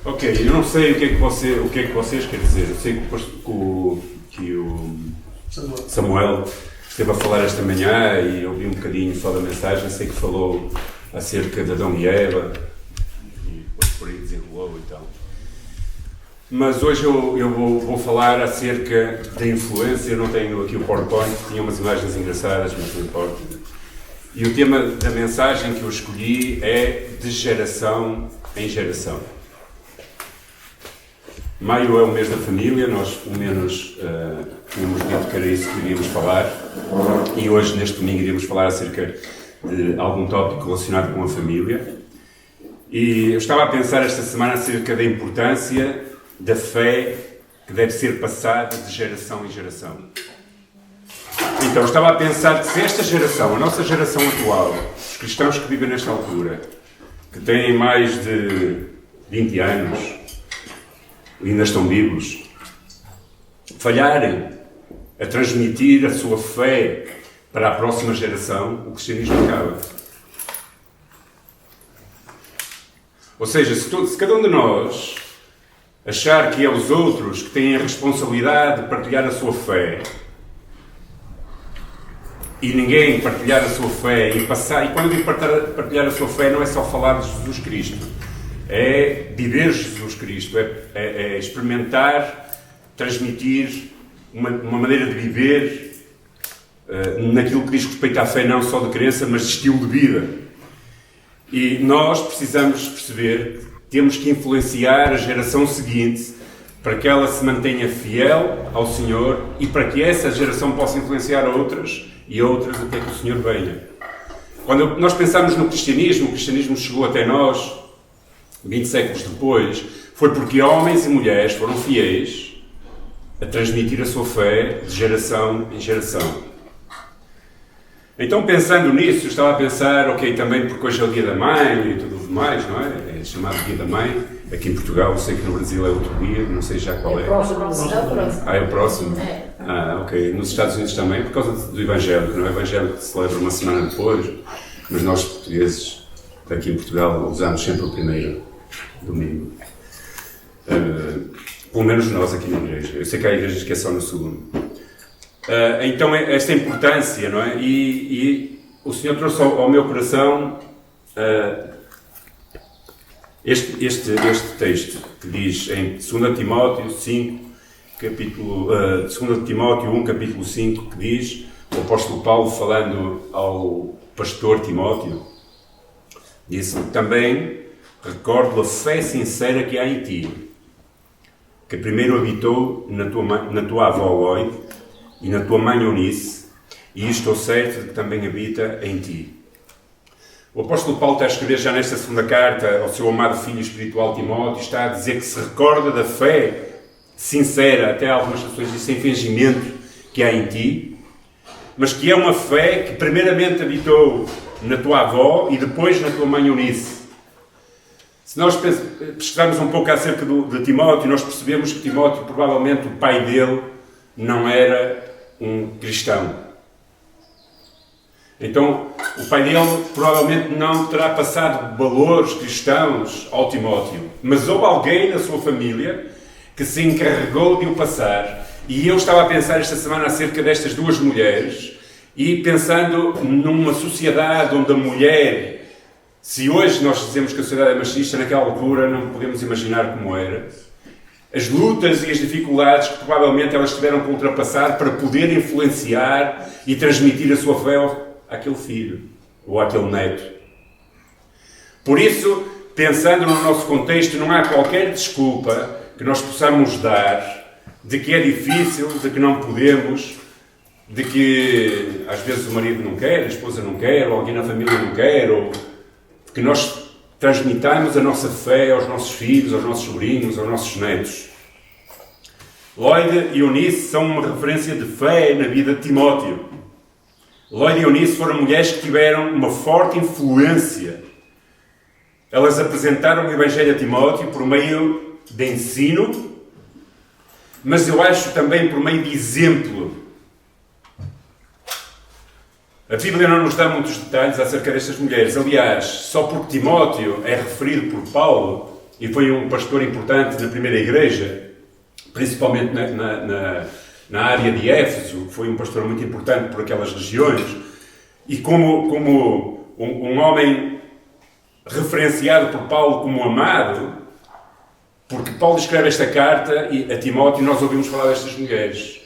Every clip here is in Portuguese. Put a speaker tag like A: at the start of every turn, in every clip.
A: Ok, eu não sei o que é que vocês querem dizer. Eu sei que o Samuel esteve a falar esta manhã e ouvi um bocadinho só da mensagem. Sei que falou acerca de Adão e Eva e depois por aí desenrolou e tal. Mas hoje eu vou falar acerca da influência. Eu não tenho aqui o PowerPoint, tinha umas imagens engraçadas, mas não importa. E o tema da mensagem que eu escolhi é de geração em geração. Maio é o mês da família, nós pelo menos tínhamos dito que era isso que iríamos falar, e hoje, neste domingo, iríamos falar acerca de algum tópico relacionado com a família. E eu estava a pensar esta semana acerca da importância da fé que deve ser passada de geração em geração. Então, estava a pensar que se esta geração, a nossa geração atual, os cristãos que vivem nesta altura, que têm mais de 20 anos, ainda estão vivos, falharem a transmitir a sua fé para a próxima geração, o cristianismo acaba. Ou seja, se cada um de nós achar que é os outros que têm a responsabilidade de partilhar a sua fé, e ninguém partilhar a sua fé e passar, e quando eu digo partilhar a sua fé não é só falar de Jesus Cristo, é viver Jesus Cristo, é experimentar, transmitir uma maneira de viver naquilo que diz respeito à fé, não só de crença, mas de estilo de vida. E nós precisamos perceber que temos que influenciar a geração seguinte para que ela se mantenha fiel ao Senhor e para que essa geração possa influenciar outras e outras até que o Senhor venha. Quando nós pensamos no cristianismo, o cristianismo chegou até nós 20 séculos depois, foi porque homens e mulheres foram fiéis a transmitir a sua fé de geração em geração. Então, pensando nisso, eu estava a pensar, ok, também porque hoje é o Dia da Mãe e tudo mais, não é? É chamado Dia da Mãe. Aqui em Portugal, eu sei que no Brasil é outro dia, não sei já qual é.
B: É o próximo.
A: Ah, é o próximo?
B: É.
A: Ah, ok. Nos Estados Unidos também, por causa do Evangelho, não é? O Evangelho que se celebra uma semana depois, mas nós, portugueses, aqui em Portugal, usamos sempre o primeiro domingo. Pelo menos nós aqui na igreja. Eu sei que há igrejas que é só no segundo. Então, esta importância, não é? E o Senhor trouxe ao meu coração este texto que diz em 2 Timóteo 5, capítulo 2 Timóteo 1, capítulo 5, que diz, o apóstolo Paulo falando ao pastor Timóteo, disse também, recordo a fé sincera que há em ti, que primeiro habitou na tua avó Loide e na tua mãe Eunice, e estou certo de que também habita em ti. O apóstolo Paulo está a escrever já nesta segunda carta ao seu amado filho espiritual Timóteo, está a dizer que se recorda da fé sincera, até algumas pessoas dizem sem fingimento, que há em ti, mas que é uma fé que primeiramente habitou na tua avó e depois na tua mãe Eunice. Se nós pesquisarmos um pouco acerca de Timóteo, nós percebemos que Timóteo, provavelmente o pai dele, não era um cristão. Então, o pai dele provavelmente não terá passado valores cristãos ao Timóteo, mas houve alguém na sua família que se encarregou de o passar. E eu estava a pensar esta semana acerca destas duas mulheres e pensando numa sociedade onde a mulher, se hoje nós dizemos que a sociedade é machista, naquela altura não podemos imaginar como era. As lutas e as dificuldades que provavelmente elas tiveram que ultrapassar para poder influenciar e transmitir a sua fé àquele filho ou àquele neto. Por isso, pensando no nosso contexto, não há qualquer desculpa que nós possamos dar de que é difícil, de que não podemos, de que às vezes o marido não quer, a esposa não quer, ou alguém na família não quer, ou que nós transmitamos a nossa fé aos nossos filhos, aos nossos sobrinhos, aos nossos netos. Loide e Eunice são uma referência de fé na vida de Timóteo. Loide e Eunice foram mulheres que tiveram uma forte influência. Elas apresentaram o Evangelho a Timóteo por meio de ensino, mas eu acho também por meio de exemplo. A Bíblia não nos dá muitos detalhes acerca destas mulheres. Aliás, só porque Timóteo é referido por Paulo, e foi um pastor importante na primeira igreja, principalmente na área de Éfeso, foi um pastor muito importante por aquelas regiões, e como um homem referenciado por Paulo como amado, porque Paulo escreve esta carta a Timóteo e nós ouvimos falar destas mulheres,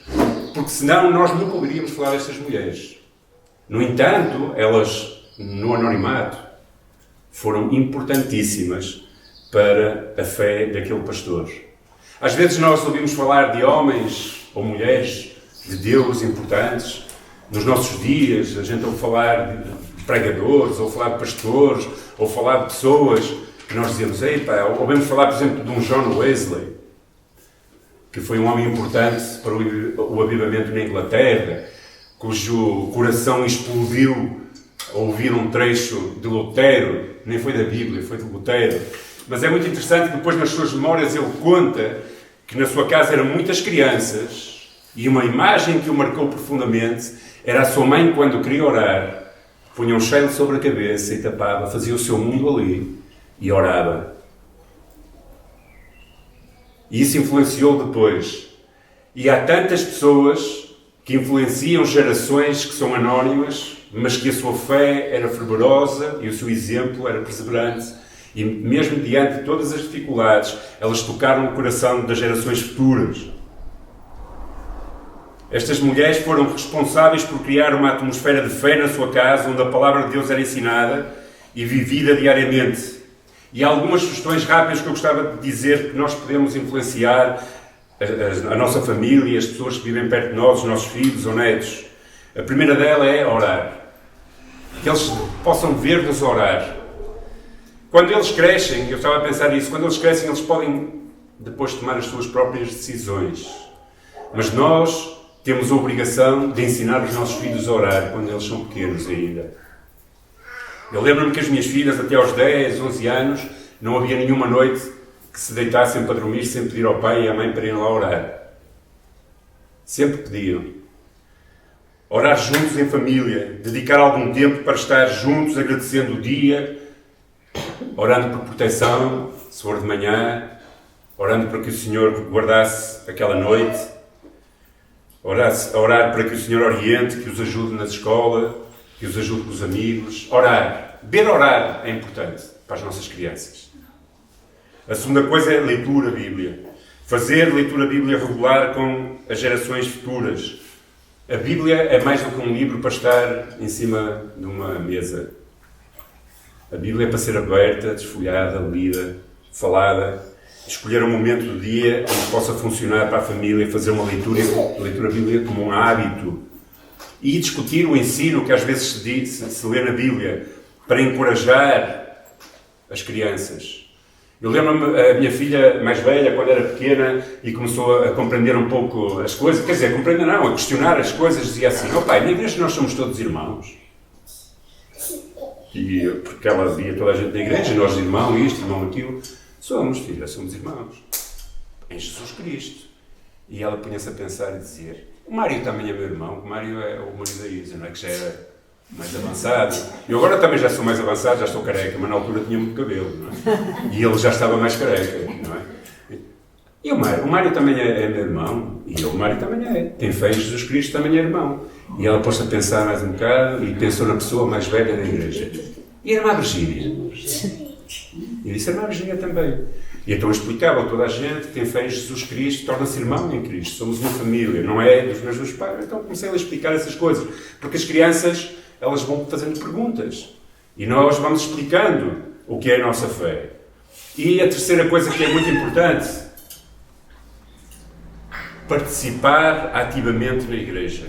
A: porque senão nós nunca ouviríamos falar destas mulheres. No entanto, elas, no anonimato, foram importantíssimas para a fé daquele pastor. Às vezes nós ouvimos falar de homens ou mulheres de Deus importantes. Nos nossos dias, a gente ouve falar de pregadores, ou falar de pastores, ou falar de pessoas que nós dizemos, ouvimos falar, por exemplo, de um John Wesley, que foi um homem importante para o avivamento na Inglaterra, cujo coração explodiu ao ouvir um trecho de Lutero, nem foi da Bíblia, foi de Lutero. Mas é muito interessante que depois nas suas memórias ele conta que na sua casa eram muitas crianças e uma imagem que o marcou profundamente era a sua mãe quando queria orar, punha um chale sobre a cabeça e tapava, fazia o seu mundo ali e orava. E isso influenciou depois. E há tantas pessoas que influenciam gerações que são anónimas, mas que a sua fé era fervorosa e o seu exemplo era perseverante. E mesmo diante de todas as dificuldades, elas tocaram o coração das gerações futuras. Estas mulheres foram responsáveis por criar uma atmosfera de fé na sua casa, onde a palavra de Deus era ensinada e vivida diariamente. E há algumas sugestões rápidas que eu gostava de dizer que nós podemos influenciar a nossa família, as pessoas que vivem perto de nós, os nossos filhos ou netos. A primeira dela é orar. Que eles possam ver-nos orar. Quando eles crescem, eu estava a pensar nisso, quando eles crescem eles podem depois tomar as suas próprias decisões. Mas nós temos a obrigação de ensinar os nossos filhos a orar quando eles são pequenos ainda. Eu lembro-me que as minhas filhas, até aos 10, 11 anos, não havia nenhuma noite que se deitassem para dormir sem pedir ao pai e à mãe para irem lá orar. Sempre pediam. Orar juntos em família, dedicar algum tempo para estar juntos, agradecendo o dia, orando por proteção, se for de manhã, orando para que o Senhor guardasse aquela noite, orar para que o Senhor oriente, que os ajude na escola, que os ajude com os amigos. Orar. Ver orar é importante para as nossas crianças. A segunda coisa é a leitura da Bíblia. Fazer leitura da Bíblia regular com as gerações futuras. A Bíblia é mais do que um livro para estar em cima de uma mesa. A Bíblia é para ser aberta, desfolhada, lida, falada. Escolher um momento do dia onde possa funcionar para a família, fazer uma leitura da Bíblia como um hábito. E discutir o ensino que às vezes se lê na Bíblia para encorajar as crianças. Eu lembro-me, a minha filha mais velha, quando era pequena e começou a compreender um pouco as coisas, quer dizer, compreender não, a questionar as coisas, dizia assim, pai, na igreja nós somos todos irmãos. E porque ela via toda a gente na igreja, nós irmão isto, irmão aquilo. Somos, filha, somos irmãos. Em Jesus Cristo. E ela punha-se a pensar e dizer, o Mário também é meu irmão, o Mário é o marido da Isa, não é? Que já era mais avançado. Eu agora também já sou mais avançado, já estou careca, mas na altura tinha muito cabelo, não é? E ele já estava mais careca, não é? E o Mário também é meu irmão, e o Mário também é. Tem fé em Jesus Cristo, também é irmão. E ela pôs-se a pensar mais um bocado e pensou na pessoa mais velha da igreja. E a irmã Virgínia? E disse a irmã Virgínia também. E então eu explicava a toda a gente que tem fé em Jesus Cristo, torna-se irmão em Cristo. Somos uma família, não é dos mesmos pais. Então comecei a explicar essas coisas. Porque as crianças, elas vão fazendo perguntas. E nós vamos explicando o que é a nossa fé. E a terceira coisa que é muito importante, participar ativamente na igreja.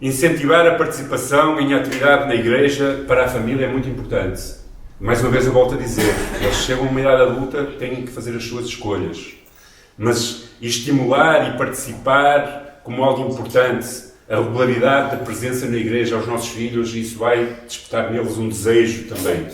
A: Incentivar a participação em atividade na igreja para a família é muito importante. Mais uma vez eu volto a dizer, eles chegam a uma idade adulta, têm que fazer as suas escolhas. Mas estimular e participar como algo importante, a regularidade da presença na igreja aos nossos filhos, isso vai despertar neles um desejo também.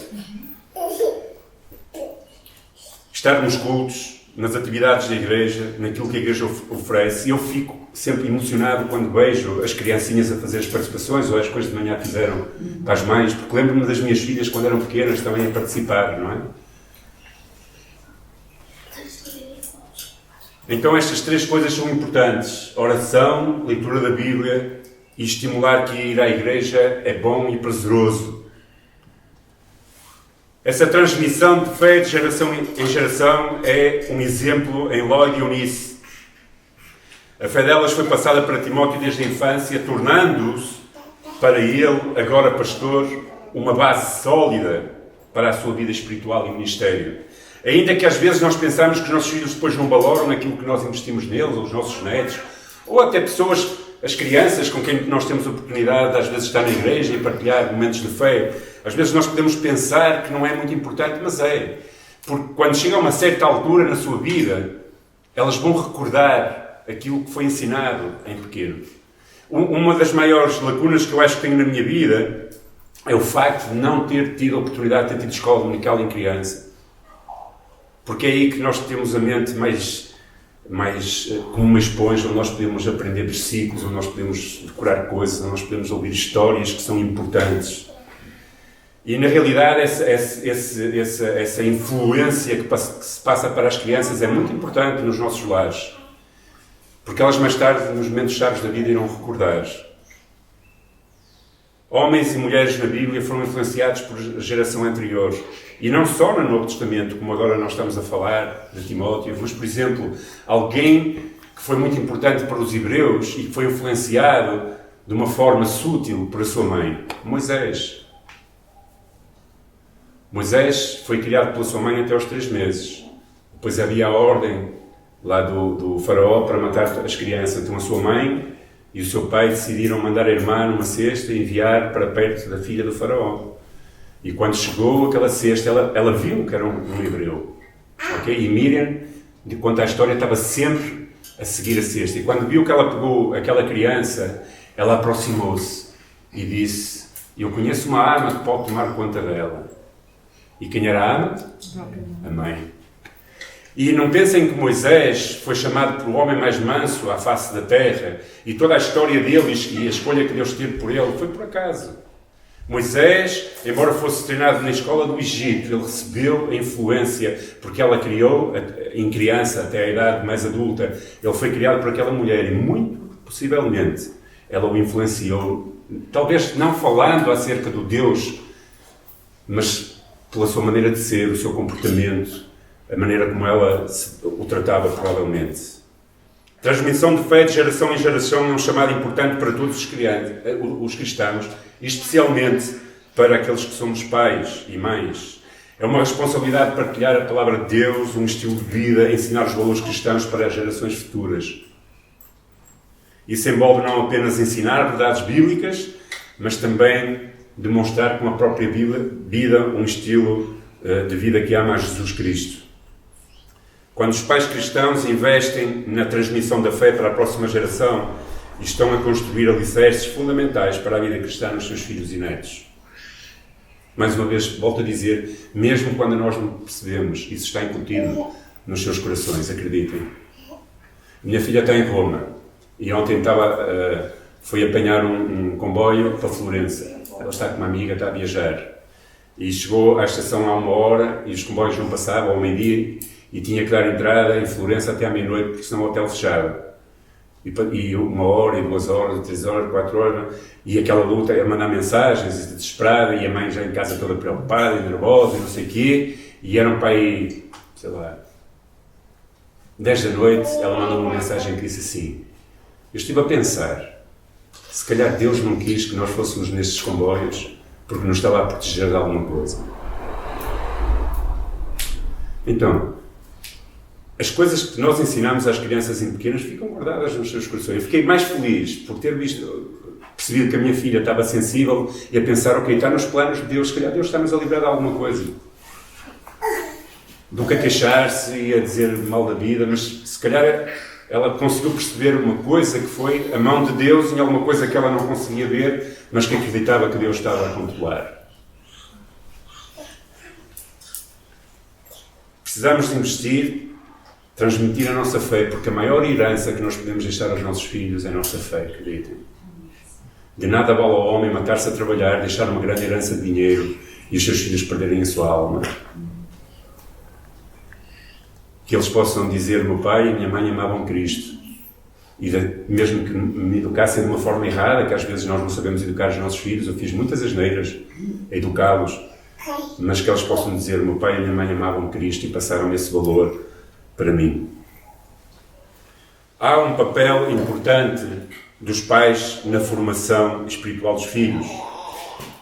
A: Estar nos cultos, nas atividades da igreja, naquilo que a igreja oferece. Eu fico sempre emocionado quando vejo as criancinhas a fazer as participações, ou as coisas de manhã fizeram para as mães, porque lembro-me das minhas filhas, quando eram pequenas, também a participar, não é? Então estas três coisas são importantes. Oração, leitura da Bíblia e estimular que ir à igreja é bom e prazeroso. Essa transmissão de fé de geração em geração é um exemplo em Lloyd e Eunice. A fé delas foi passada para Timóteo desde a infância, tornando-se, para ele, agora pastor, uma base sólida para a sua vida espiritual e ministério. Ainda que às vezes nós pensamos que os nossos filhos depois não valoram naquilo que nós investimos neles, ou os nossos netos, ou até pessoas, as crianças com quem nós temos a oportunidade de às vezes estar na igreja e partilhar momentos de fé. Às vezes nós podemos pensar que não é muito importante, mas é. Porque quando chega a uma certa altura na sua vida, elas vão recordar aquilo que foi ensinado em pequeno. Uma das maiores lacunas que eu acho que tenho na minha vida é o facto de não ter tido a oportunidade de ter tido escola dominical em criança. Porque é aí que nós temos a mente mais como uma esponja, onde nós podemos aprender versículos, onde nós podemos decorar coisas, onde nós podemos ouvir histórias que são importantes. E na realidade essa influência que se passa para as crianças é muito importante nos nossos lares. Porque elas mais tarde, nos momentos chaves da vida, irão recordar. Homens e mulheres na Bíblia foram influenciados por geração anterior. E não só no Novo Testamento, como agora nós estamos a falar de Timóteo, mas, por exemplo, alguém que foi muito importante para os hebreus e que foi influenciado de uma forma sútil por a sua mãe, Moisés. Moisés foi criado pela sua mãe até aos 3 meses. Depois havia a ordem lá do faraó para matar as crianças. Então a sua mãe e o seu pai decidiram mandar a irmã numa cesta e enviar para perto da filha do faraó. E quando chegou aquela cesta, ela viu que era um hebreu. Okay? E Miriam, de conta a história, estava sempre a seguir a cesta. E quando viu que ela pegou aquela criança, ela aproximou-se e disse: eu conheço uma arma que pode tomar conta dela. E quem era a arma? A mãe. E não pensem que Moisés foi chamado por o homem mais manso à face da terra e toda a história dele e a escolha que Deus teve por ele foi por acaso. Moisés, embora fosse treinado na escola do Egito, ele recebeu a influência porque ela criou, em criança até a idade mais adulta, ele foi criado por aquela mulher e muito possivelmente ela o influenciou, talvez não falando acerca do Deus, mas pela sua maneira de ser, o seu comportamento, a maneira como ela o tratava, provavelmente. Transmissão de fé de geração em geração é um chamado importante para todos os cristãos, e especialmente para aqueles que somos pais e mães. É uma responsabilidade partilhar a palavra de Deus, um estilo de vida, ensinar os valores cristãos para as gerações futuras. Isso envolve não apenas ensinar verdades bíblicas, mas também demonstrar com a própria vida um estilo de vida que ama a Jesus Cristo. Quando os pais cristãos investem na transmissão da fé para a próxima geração e estão a construir alicerces fundamentais para a vida cristã nos seus filhos e netos. Mais uma vez, volto a dizer, mesmo quando nós não percebemos, isso está incutido nos seus corações, acreditem. Minha filha está em Roma e ontem foi apanhar um comboio para Florença. Ela está com uma amiga, está a viajar. E chegou à estação há 1 hora e os comboios não passavam ao meio-dia e tinha que dar entrada em Florença até à meia-noite, porque senão o hotel fechava. E 1 hora, e 2 horas, e 3 horas, 4 horas, e aquela luta, a mandar mensagens, desesperada, e a mãe já em casa toda preocupada e nervosa, e não sei o quê, e eram para aí, sei lá, 10 da noite, ela mandou uma mensagem que disse assim: eu estive a pensar, se calhar Deus não quis que nós fôssemos nestes comboios, porque nos estava a proteger de alguma coisa. Então, as coisas que nós ensinamos às crianças em pequenas ficam guardadas nos seus corações. Eu fiquei mais feliz por ter percebido que a minha filha estava sensível e a pensar, ok, está nos planos de Deus, se calhar Deus está-nos a livrar de alguma coisa. Do que a queixar-se e a dizer mal da vida, mas se calhar ela conseguiu perceber uma coisa que foi a mão de Deus em alguma coisa que ela não conseguia ver, mas que acreditava que Deus estava a controlar. Precisamos de investir, transmitir a nossa fé, porque a maior herança que nós podemos deixar aos nossos filhos é a nossa fé, acreditem. De nada vale ao homem matar-se a trabalhar, deixar uma grande herança de dinheiro e os seus filhos perderem a sua alma. que eles possam dizer: meu pai e minha mãe amavam Cristo. E mesmo que me educassem de uma forma errada, que às vezes nós não sabemos educar os nossos filhos, eu fiz muitas asneiras a educá-los, mas que eles possam dizer: meu pai e minha mãe amavam Cristo e passaram esse valor para mim. Há um papel importante dos pais na formação espiritual dos filhos.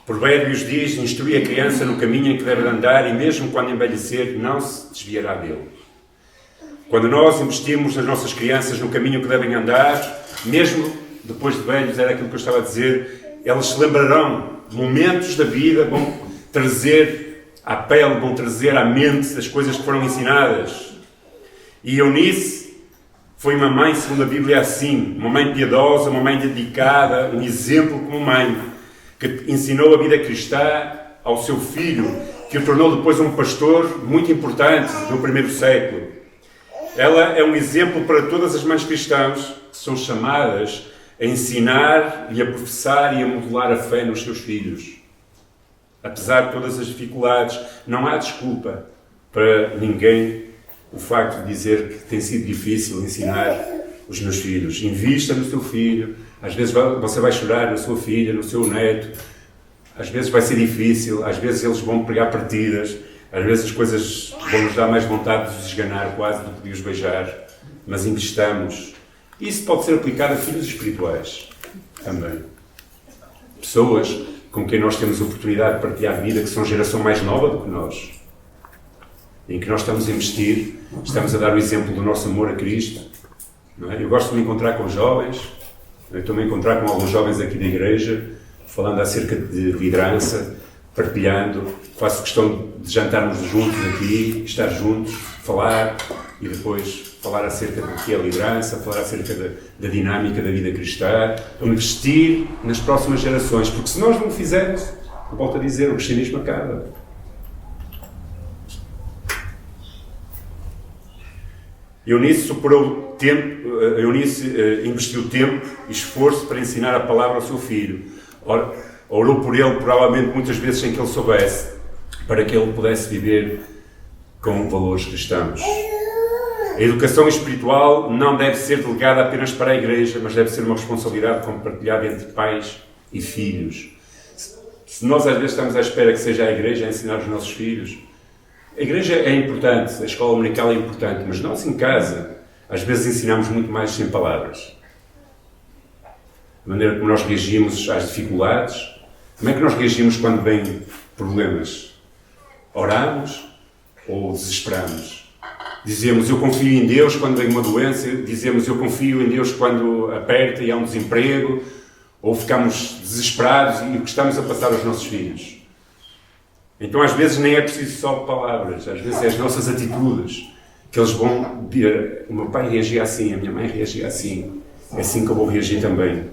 A: Provérbios diz: instrui a criança no caminho em que deve andar e mesmo quando envelhecer não se desviará dele. Quando nós investimos nas nossas crianças no caminho que devem andar, mesmo depois de velhos, era aquilo que eu estava a dizer, elas se lembrarão de momentos da vida, vão trazer à pele, vão trazer à mente as coisas que foram ensinadas. E Eunice foi uma mãe, segundo a Bíblia, assim, uma mãe piedosa, uma mãe dedicada, um exemplo como mãe, que ensinou a vida cristã ao seu filho, que o tornou depois um pastor muito importante no primeiro século. Ela é um exemplo para todas as mães cristãs que são chamadas a ensinar e a professar e a modelar a fé nos seus filhos. Apesar de todas as dificuldades, não há desculpa para ninguém o facto de dizer que tem sido difícil ensinar os meus filhos. Invista no seu filho. Às vezes você vai chorar na sua filha, no seu neto. Às vezes vai ser difícil. Às vezes eles vão pregar partidas. Às vezes as coisas vão nos dar mais vontade de os esganar quase do que de os beijar. Mas investamos. Isso pode ser aplicado a filhos espirituais também. Pessoas com quem nós temos a oportunidade de partilhar a vida, que são geração mais nova do que nós. Em que nós estamos a investir, estamos a dar o exemplo do nosso amor a Cristo. Não é? Eu gosto de me encontrar com jovens, eu estou-me a encontrar com alguns jovens aqui da igreja, falando acerca de liderança, partilhando, faço questão de jantarmos juntos aqui, estar juntos, falar e depois falar acerca do que é liderança, falar acerca da dinâmica da vida cristã, investir nas próximas gerações, porque se nós não o fizermos, volto a dizer, o cristianismo acaba. Eunice superou tempo, Eunice investiu tempo e esforço para ensinar a palavra ao seu filho. Orou por ele, provavelmente muitas vezes sem que ele soubesse, para que ele pudesse viver com valores cristãos. A educação espiritual não deve ser delegada apenas para a igreja, mas deve ser uma responsabilidade compartilhada entre pais e filhos. Se nós às vezes estamos à espera que seja a igreja a ensinar os nossos filhos, a igreja é importante, a escola dominical é importante, mas nós em casa, às vezes ensinamos muito mais sem palavras. A maneira como nós reagimos às dificuldades, como é que nós reagimos quando vêm problemas? Oramos ou desesperamos? Dizemos eu confio em Deus quando vem uma doença, dizemos eu confio em Deus quando aperta e há um desemprego, ou ficamos desesperados e o que estamos a passar aos nossos filhos. Então às vezes nem é preciso só palavras, às vezes é as nossas atitudes, que eles vão dizer, o meu pai reagia assim, a minha mãe reagia assim, é assim que eu vou reagir também.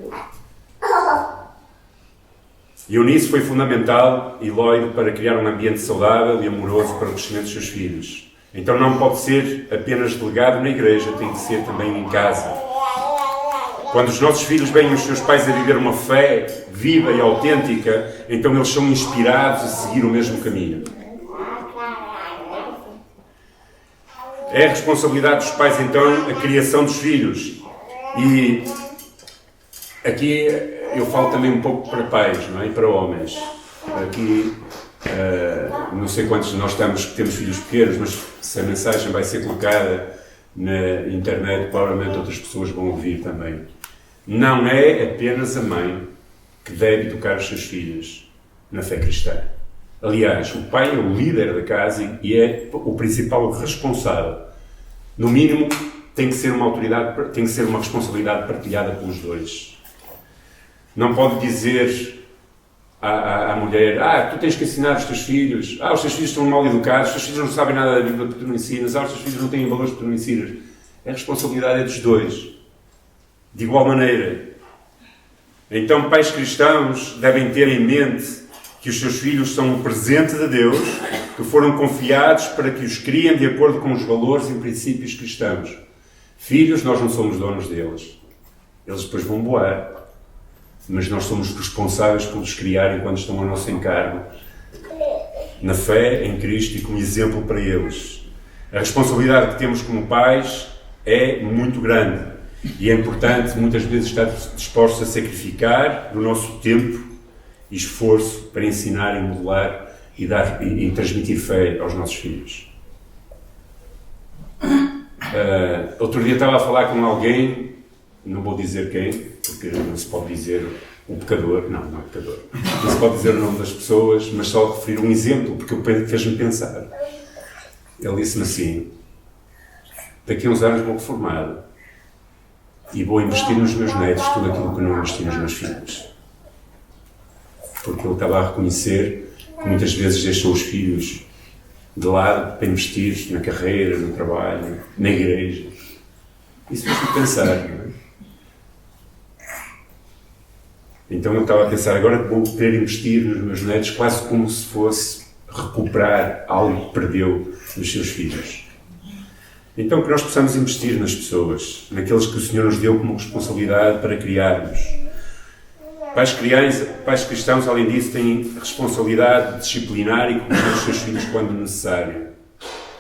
A: E Eunice foi fundamental, Eloide, para criar um ambiente saudável e amoroso para o crescimento dos seus filhos. Então não pode ser apenas delegado na igreja, tem que ser também em casa. Quando os nossos filhos veem os seus pais a viver uma fé viva e autêntica, então eles são inspirados a seguir o mesmo caminho. É a responsabilidade dos pais, então, a criação dos filhos. E aqui eu falo também um pouco para pais, não é? E para homens. Aqui, não sei quantos de nós temos filhos pequenos, mas se a mensagem vai ser colocada na internet, provavelmente outras pessoas vão ouvir também. Não é apenas a mãe que deve educar os seus filhos na fé cristã. Aliás, o pai é o líder da casa e é o principal responsável. No mínimo, tem que ser uma autoridade, tem que ser uma responsabilidade partilhada pelos dois. Não pode dizer à mulher, tu tens que ensinar os teus filhos, os teus filhos estão mal educados, os teus filhos não sabem nada da Bíblia que tu não ensinas, os teus filhos não têm valores que tu não ensinas. A responsabilidade é dos dois. De igual maneira. Então, pais cristãos devem ter em mente que os seus filhos são um presente de Deus, que foram confiados para que os criem de acordo com os valores e princípios cristãos. Filhos, nós não somos donos deles. Eles depois vão voar. Mas nós somos responsáveis por os criar enquanto estão a nosso encargo, na fé em Cristo e como exemplo para eles. A responsabilidade que temos como pais é muito grande e é importante muitas vezes estar dispostos a sacrificar do nosso tempo e esforço para ensinar e modelar e transmitir fé aos nossos filhos. Outro dia estava a falar com alguém, não vou dizer quem, porque não se pode dizer o pecador, não é pecador, não se pode dizer o nome das pessoas, mas só referir um exemplo, porque fez-me pensar. Ele disse-me assim: daqui a uns anos vou reformado e vou investir nos meus netos tudo aquilo que não investi nos meus filhos. Porque ele estava a reconhecer que muitas vezes deixou os filhos de lado para investir na carreira, no trabalho, na igreja. Isso fez-me pensar, não é? Então eu estava a pensar, agora vou querer investir nos meus netos quase como se fosse recuperar algo que perdeu nos seus filhos. Então que nós possamos investir nas pessoas, naqueles que o Senhor nos deu como responsabilidade para criarmos. Pais cristãos, além disso, têm a responsabilidade de disciplinar e corrigir os seus filhos quando necessário.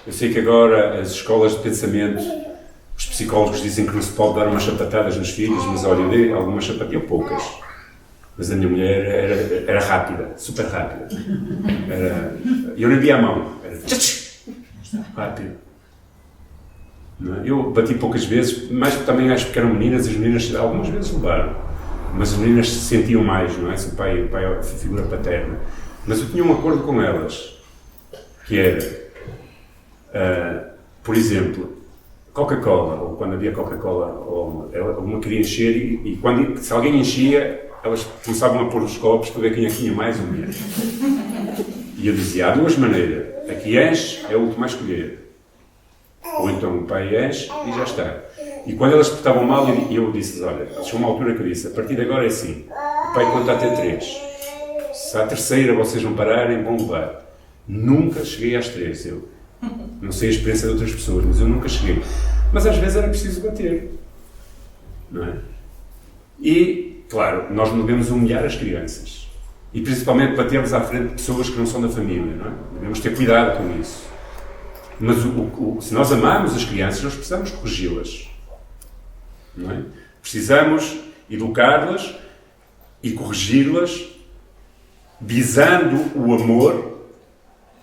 A: Eu sei que agora as escolas de pensamento, os psicólogos dizem que não se pode dar umas sapatadas nos filhos, mas olha, eu dei algumas sapatadas, poucas. Mas a minha mulher era rápida, super rápida. Eu nem via a mão, era rápido. Eu bati poucas vezes, mas também acho que eram meninas, as meninas algumas vezes levaram. Mas as meninas se sentiam mais, não é? Se o pai é a figura paterna. Mas eu tinha um acordo com elas, que era, por exemplo, Coca-Cola, ou quando havia Coca-Cola, ou uma queria encher, e se alguém enchia, elas começavam a pôr os copos para ver quem é que tinha mais ou menos. E eu dizia, há duas maneiras. A que enche é a última a escolher. Ou então o pai enche e já está. E quando elas portavam mal, eu disse-lhes, olha, chegou uma altura que eu disse, a partir de agora é assim, o pai conta até 3. Se à terceira vocês não pararem, vão levar. Nunca cheguei às 3, eu. Não sei a experiência de outras pessoas, mas eu nunca cheguei. Mas às vezes era preciso bater. Não é? E, claro, nós não devemos humilhar as crianças. E principalmente batermos à frente de pessoas que não são da família, não é? Devemos ter cuidado com isso. Mas se nós amamos as crianças, nós precisamos corrigi-las. Não é? Precisamos educá-las e corrigi-las visando o amor,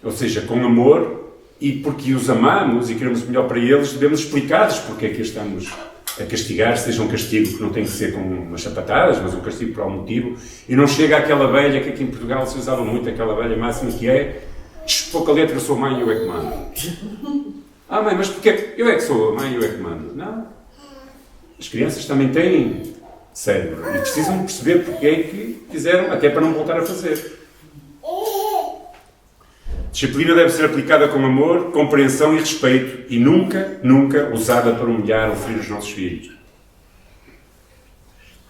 A: ou seja, com amor, e porque os amamos e queremos o melhor para eles, devemos explicar-lhes porque é que estamos a castigar, seja um castigo que não tem que ser com umas sapatadas, mas um castigo por algum motivo, e não chega àquela velha que aqui em Portugal se usava muito, aquela velha máxima que é pouca letra, eu sou mãe e eu é que mando. Ah mãe, mas porque eu é que sou a mãe e eu é que mando? Não. As crianças também têm cérebro e precisam perceber porque é que fizeram, até para não voltar a fazer. Disciplina deve ser aplicada com amor, compreensão e respeito e nunca, nunca usada para humilhar ou ferir os nossos filhos.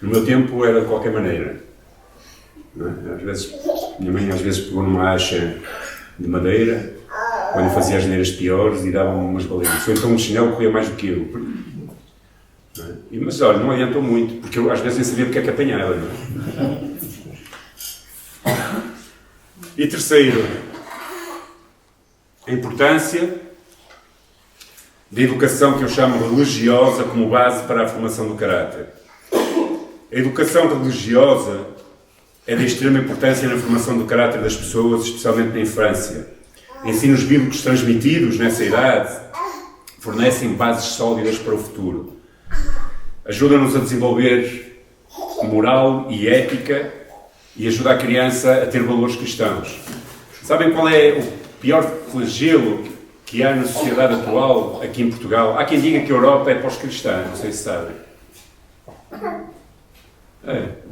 A: No meu tempo era de qualquer maneira. Não é? Às vezes, minha mãe às vezes pegou numa acha de madeira, quando eu fazia as neiras piores e dava-me umas baleias. Ou então um chinelo corria mais do que eu. Não é? Mas olha, não adiantou muito, porque eu às vezes nem sabia porque é que apanhava. Não é? E terceiro, a importância da educação que eu chamo religiosa como base para a formação do caráter. A educação religiosa é de extrema importância na formação do caráter das pessoas, especialmente na infância. Ensinos bíblicos transmitidos nessa idade fornecem bases sólidas para o futuro. Ajudam-nos a desenvolver moral e ética e ajuda a criança a ter valores cristãos. Sabem qual é o pior flagelo que há na sociedade atual aqui em Portugal? Há quem diga que a Europa é pós-cristã, não sei se sabem.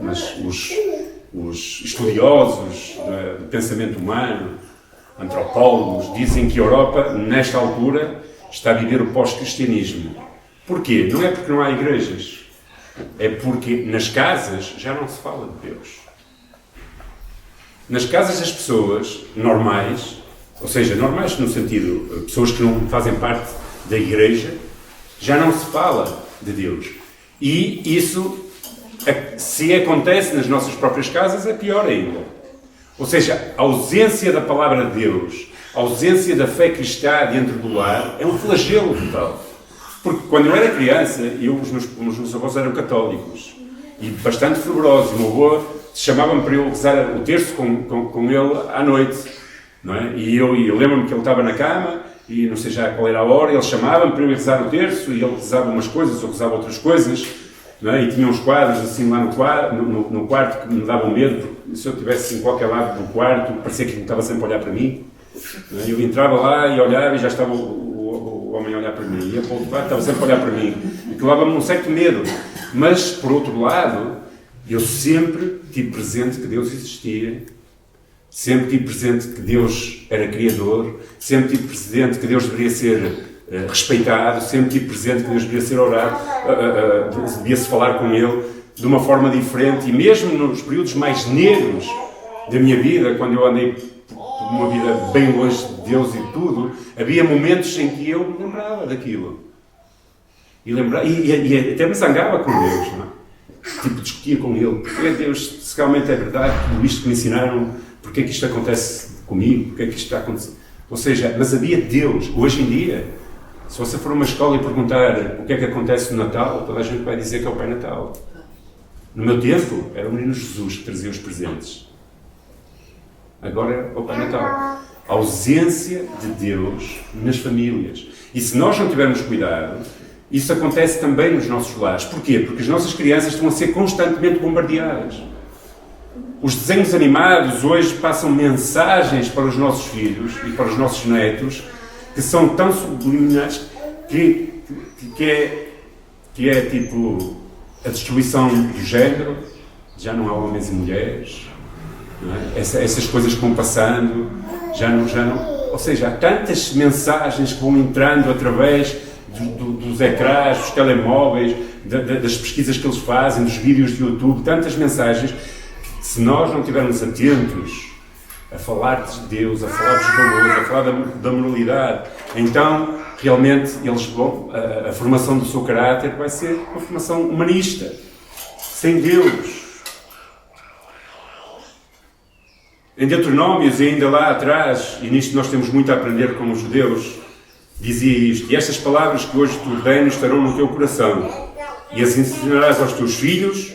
A: Mas os estudiosos do pensamento humano, antropólogos, dizem que a Europa, nesta altura, está a viver o pós-cristianismo. Porquê? Não é porque não há igrejas. É porque nas casas já não se fala de Deus. Nas casas das pessoas normais, ou seja, normais no sentido, pessoas que não fazem parte da igreja, já não se fala de Deus. E isso, se acontece nas nossas próprias casas, é pior ainda. Ou seja, a ausência da palavra de Deus A ausência da fé cristã dentro do lar é um flagelo total. Porque quando eu era criança, os meus avós eram católicos e bastante fervorosos. O meu avô chamava-me para eu rezar o terço com ele à noite. Não é? E eu lembro-me que ele estava na cama e não sei já qual era a hora, ele chamava-me para eu rezar o terço e ele rezava umas coisas, eu rezava outras coisas. Não é? E tinha uns quadros assim lá no quarto que me davam medo, porque se eu estivesse em qualquer lado do quarto, parecia que ele estava sempre a olhar para mim. Não é? Eu entrava lá e olhava e já estava o homem a olhar para mim. Ia para o outro lado, estava sempre a olhar para mim. E que dava-me um certo medo. Mas, por outro lado, eu sempre tive presente que Deus existia. Sempre tive presente que Deus era Criador. Sempre tive presente que Deus deveria ser respeitado, sempre tive presente que Deus devia ser orado, devia-se falar com Ele de uma forma diferente, e mesmo nos períodos mais negros da minha vida, quando eu andei por uma vida bem longe de Deus e tudo, havia momentos em que eu me lembrava daquilo. E até me zangava com Deus, não é? Tipo, discutia com Ele. Porque Deus, se realmente é verdade, tudo isto que me ensinaram, porque é que isto acontece comigo, porque é que isto está acontecendo? Ou seja, mas havia Deus. Hoje em dia, se você for a uma escola e perguntar o que é que acontece no Natal, toda a gente vai dizer que é o Pai Natal. No meu tempo, era o menino Jesus que trazia os presentes. Agora é o Pai Natal. A ausência de Deus nas famílias. E se nós não tivermos cuidado, isso acontece também nos nossos lares. Porquê? Porque as nossas crianças estão a ser constantemente bombardeadas. Os desenhos animados hoje passam mensagens para os nossos filhos e para os nossos netos que são tão subliminares que é tipo a destruição do género, já não há homens e mulheres, não é? Essas coisas que vão passando, já não, ou seja, há tantas mensagens que vão entrando através dos ecrãs, dos telemóveis, das pesquisas que eles fazem, dos vídeos de YouTube, tantas mensagens que, se nós não estivermos atentos a falar de Deus, a falar dos valores, a falar da moralidade, então realmente eles vão, a formação do seu caráter vai ser uma formação humanista, sem Deus. Em Deuteronômios, e ainda lá atrás, e nisto nós temos muito a aprender como judeus, dizia isto: e estas palavras que hoje te ordeno estarão no teu coração, e as ensinarás aos teus filhos,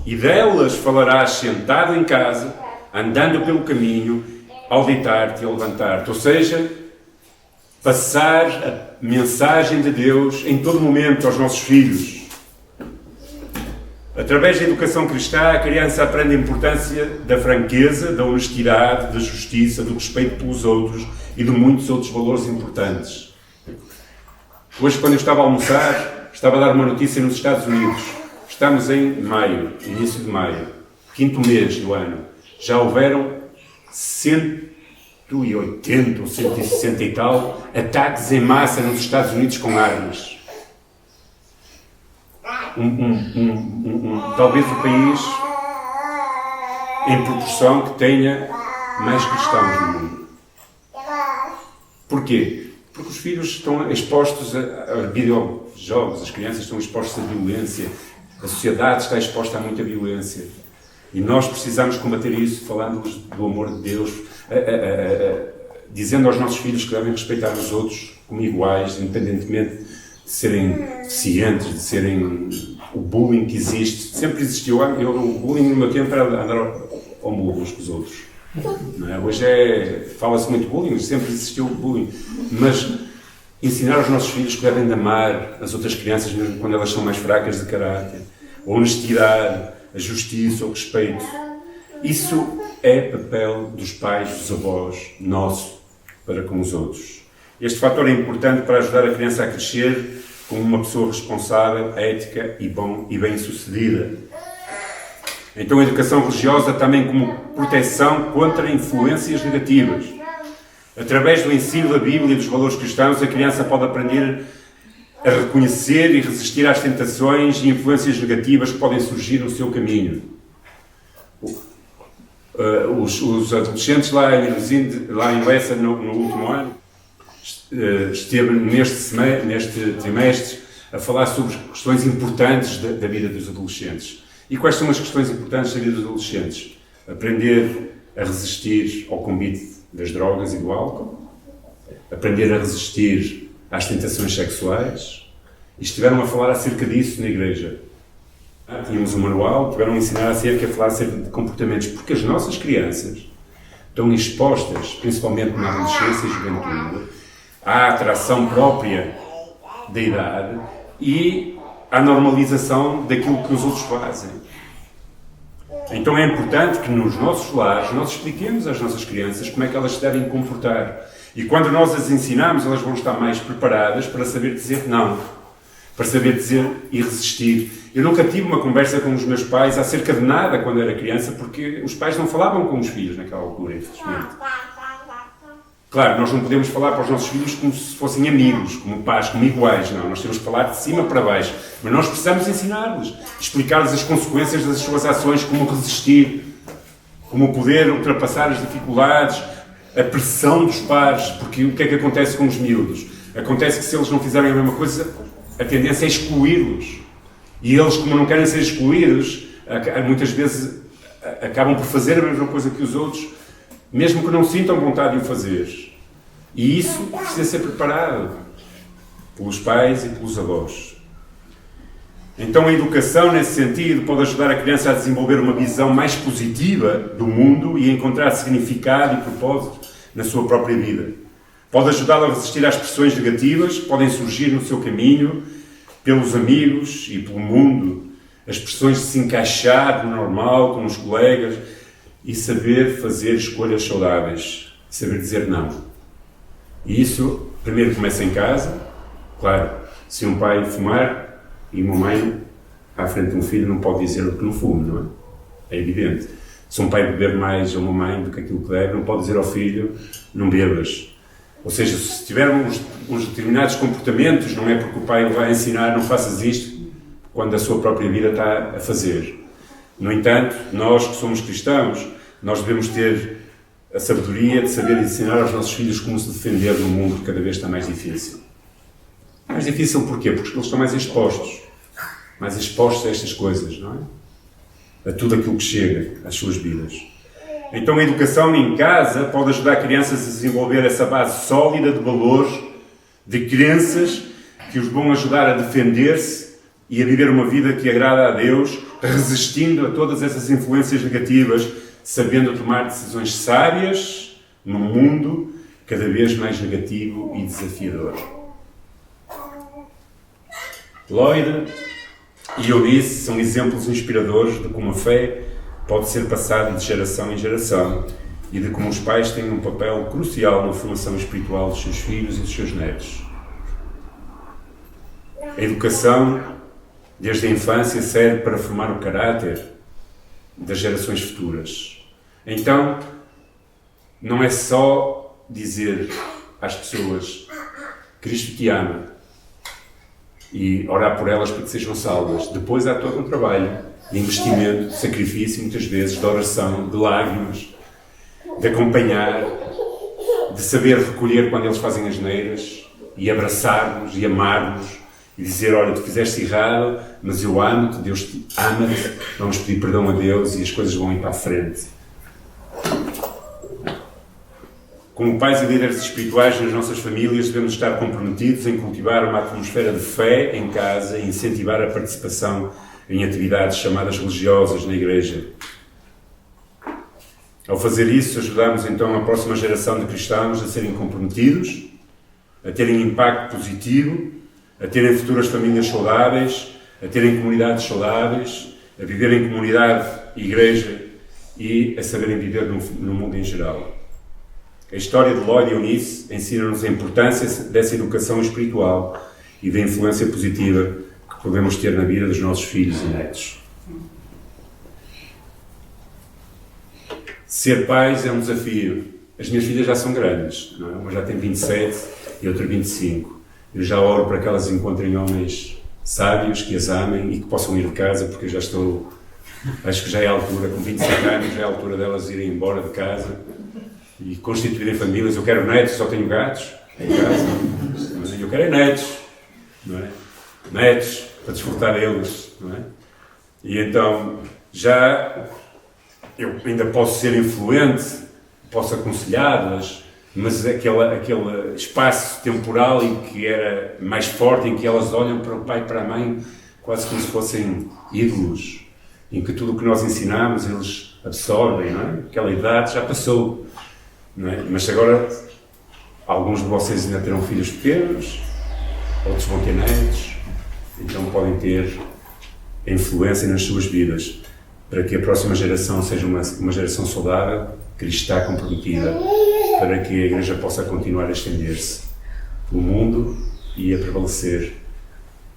A: e delas falarás sentado em casa, andando pelo caminho, ao deitar-te e ao levantar-te. Ou seja, passar a mensagem de Deus em todo momento aos nossos filhos. Através da educação cristã, a criança aprende a importância da franqueza, da honestidade, da justiça, do respeito pelos outros e de muitos outros valores importantes. Hoje, quando eu estava a almoçar, estava a dar uma notícia nos Estados Unidos. Estamos em maio, início de maio, 5º mês do ano. Já houveram 180 ou 160 e tal ataques em massa nos Estados Unidos com armas. Talvez o país em proporção que tenha mais cristãos no mundo. Porquê? Porque os filhos estão expostos a videojogos, as crianças estão expostas à violência, a sociedade está exposta a muita violência. E nós precisamos combater isso, falando-lhes do amor de Deus, dizendo aos nossos filhos que devem respeitar os outros como iguais, independentemente de serem deficientes, de serem o bullying que existe. Sempre existiu. O bullying no meu tempo era andar ao murro uns com os outros. Não é? Hoje fala-se muito de bullying, sempre existiu bullying. Mas ensinar aos nossos filhos que devem de amar as outras crianças, mesmo quando elas são mais fracas de caráter, a honestidade, a justiça, o respeito. Isso é papel dos pais, dos avós, nosso, para com os outros. Este fator é importante para ajudar a criança a crescer como uma pessoa responsável, ética e bem-sucedida. Então a educação religiosa também como proteção contra influências negativas. Através do ensino da Bíblia e dos valores cristãos, a criança pode aprender a reconhecer e resistir às tentações e influências negativas que podem surgir no seu caminho. Os adolescentes lá em Lessa, no último ano, esteve neste trimestre a falar sobre questões importantes da vida dos adolescentes. E quais são as questões importantes da vida dos adolescentes? Aprender a resistir ao convite das drogas e do álcool, aprender a resistir às tentações sexuais, e estiveram a falar acerca disso na igreja. Tínhamos um manual, tiveram a ensinar a falar acerca de comportamentos, porque as nossas crianças estão expostas, principalmente na adolescência e juventude, à atração própria da idade e à normalização daquilo que os outros fazem. Então é importante que nos nossos lares nós expliquemos às nossas crianças como é que elas se devem comportar. E quando nós as ensinamos, elas vão estar mais preparadas para saber dizer não, para saber dizer e resistir. Eu nunca tive uma conversa com os meus pais acerca de nada quando era criança, porque os pais não falavam com os filhos naquela altura, infelizmente. Claro, nós não podemos falar para os nossos filhos como se fossem amigos, como pais, como iguais, não. Nós temos que falar de cima para baixo. Mas nós precisamos ensinar-lhes, explicar-lhes as consequências das suas ações, como resistir, como poder ultrapassar as dificuldades, a pressão dos pares, porque o que é que acontece com os miúdos? Acontece que se eles não fizerem a mesma coisa, a tendência é excluí-los. E eles, como não querem ser excluídos, muitas vezes acabam por fazer a mesma coisa que os outros, mesmo que não sintam vontade de o fazer. E isso precisa ser preparado pelos pais e pelos avós. Então a educação, nesse sentido, pode ajudar a criança a desenvolver uma visão mais positiva do mundo e a encontrar significado e propósito na sua própria vida. Pode ajudá-la a resistir às pressões negativas que podem surgir no seu caminho, pelos amigos e pelo mundo, as pressões de se encaixar no normal, com os colegas, e saber fazer escolhas saudáveis, saber dizer não. E isso, primeiro, começa em casa. Claro, se um pai fumar e uma mãe, à frente de um filho, não pode dizer que não fume, não é? É evidente. Se um pai beber mais a uma mãe do que aquilo que deve, não pode dizer ao filho, não bebas. Ou seja, se tiver uns determinados comportamentos, não é porque o pai lhe vai ensinar, não faças isto, quando a sua própria vida está a fazer. No entanto, nós que somos cristãos, nós devemos ter a sabedoria de saber ensinar aos nossos filhos como se defender num mundo que cada vez está mais difícil. Mais difícil porquê? Porque eles estão mais expostos a estas coisas, não é? A tudo aquilo que chega às suas vidas. Então a educação em casa pode ajudar crianças a desenvolver essa base sólida de valores, de crenças, que os vão ajudar a defender-se e a viver uma vida que agrada a Deus, resistindo a todas essas influências negativas, sabendo tomar decisões sábias num mundo cada vez mais negativo e desafiador. Lloyd e Eunice são exemplos inspiradores de como a fé pode ser passada de geração em geração e de como os pais têm um papel crucial na formação espiritual dos seus filhos e dos seus netos. A educação, desde a infância, serve para formar o caráter das gerações futuras. Então, não é só dizer às pessoas Cristo te ama e orar por elas para que sejam salvas. Depois há todo um trabalho de investimento, de sacrifício, muitas vezes, de oração, de lágrimas, de acompanhar, de saber recolher quando eles fazem asneiras e abraçar-nos e amar-nos e dizer, olha, tu fizeste errado, mas eu amo-te, Deus te ama, vamos pedir perdão a Deus e as coisas vão ir para a frente. Como pais e líderes espirituais nas nossas famílias, devemos estar comprometidos em cultivar uma atmosfera de fé em casa e incentivar a participação em atividades chamadas religiosas na igreja. Ao fazer isso, ajudamos então a próxima geração de cristãos a serem comprometidos, a terem impacto positivo, a terem futuras famílias saudáveis, a terem comunidades saudáveis, a viver em comunidade, igreja e a saberem viver no mundo em geral. A história de Lloyd e Eunice ensina-nos a importância dessa educação espiritual e da influência positiva que podemos ter na vida dos nossos filhos e netos. Ser pais é um desafio. As minhas filhas já são grandes, não é? Uma já tem 27 e outra 25. Eu já oro para que elas encontrem homens sábios, que as amem e que possam ir de casa, porque eu já estou... Acho que já é a altura, com 25 anos, já é a altura delas irem embora de casa e constituírem famílias. Eu quero netos, só tenho gatos em casa, mas eu quero é netos, não é? Netos, para desfrutar deles, não é? E então, já eu ainda posso ser influente posso aconselhá-las, mas aquele espaço temporal em que era mais forte, em que elas olham para o pai e para a mãe quase como se fossem ídolos, em que tudo o que nós ensinamos eles absorvem, não é? Aquela idade já passou, não é? Mas agora alguns de vocês ainda terão filhos pequenos, outros vão ter netos, então podem ter influência nas suas vidas para que a próxima geração seja uma geração saudável, cristã, comprometida, para que a Igreja possa continuar a estender-se pelo mundo e a prevalecer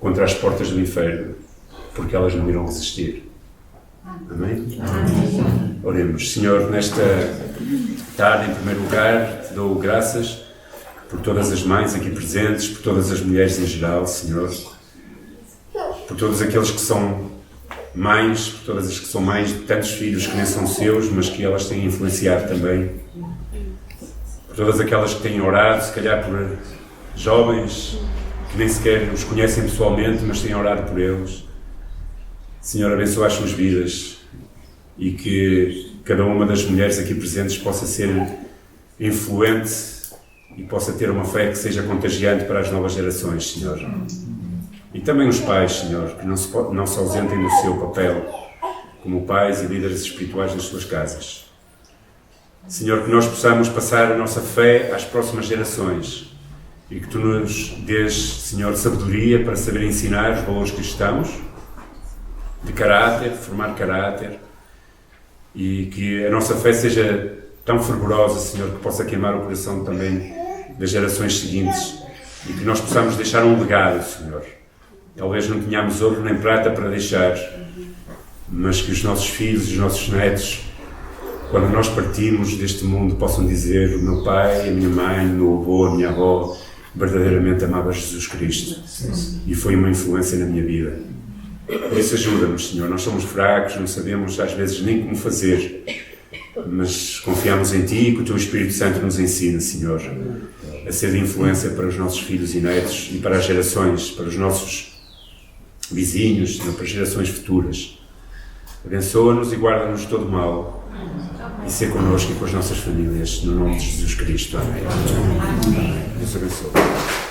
A: contra as portas do inferno, porque elas não irão resistir. Amém? Amém. Oremos. Senhor, nesta tarde, em primeiro lugar, te dou graças por todas as mães aqui presentes, por todas as mulheres em geral, Senhor, por todos aqueles que são mães, por todas as que são mães de tantos filhos que nem são seus, mas que elas têm influenciado também, por todas aquelas que têm orado, se calhar por jovens que nem sequer os conhecem pessoalmente, mas têm orado por eles. Senhor, abençoa as suas vidas e que cada uma das mulheres aqui presentes possa ser influente e possa ter uma fé que seja contagiante para as novas gerações, Senhor. E também os pais, Senhor, que não se ausentem do seu papel como pais e líderes espirituais nas suas casas. Senhor, que nós possamos passar a nossa fé às próximas gerações e que Tu nos dês, Senhor, sabedoria para saber ensinar os valores cristãos, de caráter, de formar caráter, e que a nossa fé seja tão fervorosa, Senhor, que possa queimar o coração também das gerações seguintes e que nós possamos deixar um legado, Senhor. Talvez não tenhamos ouro nem prata para deixar, mas que os nossos filhos e os nossos netos, quando nós partimos deste mundo, possam dizer: o meu pai, a minha mãe, o meu avô, a minha avó verdadeiramente amava Jesus Cristo e foi uma influência na minha vida. Por isso ajuda-nos, Senhor. Nós somos fracos, não sabemos às vezes nem como fazer, mas confiamos em Ti e que o Teu Espírito Santo nos ensina, Senhor, a ser de influência para os nossos filhos e netos e para as gerações, para os nossos vizinhos, Senhor, para as gerações futuras. Abençoa-nos e guarda-nos de todo mal e ser connosco e com as nossas famílias, no nome de Jesus Cristo. Amém. Deus abençoe.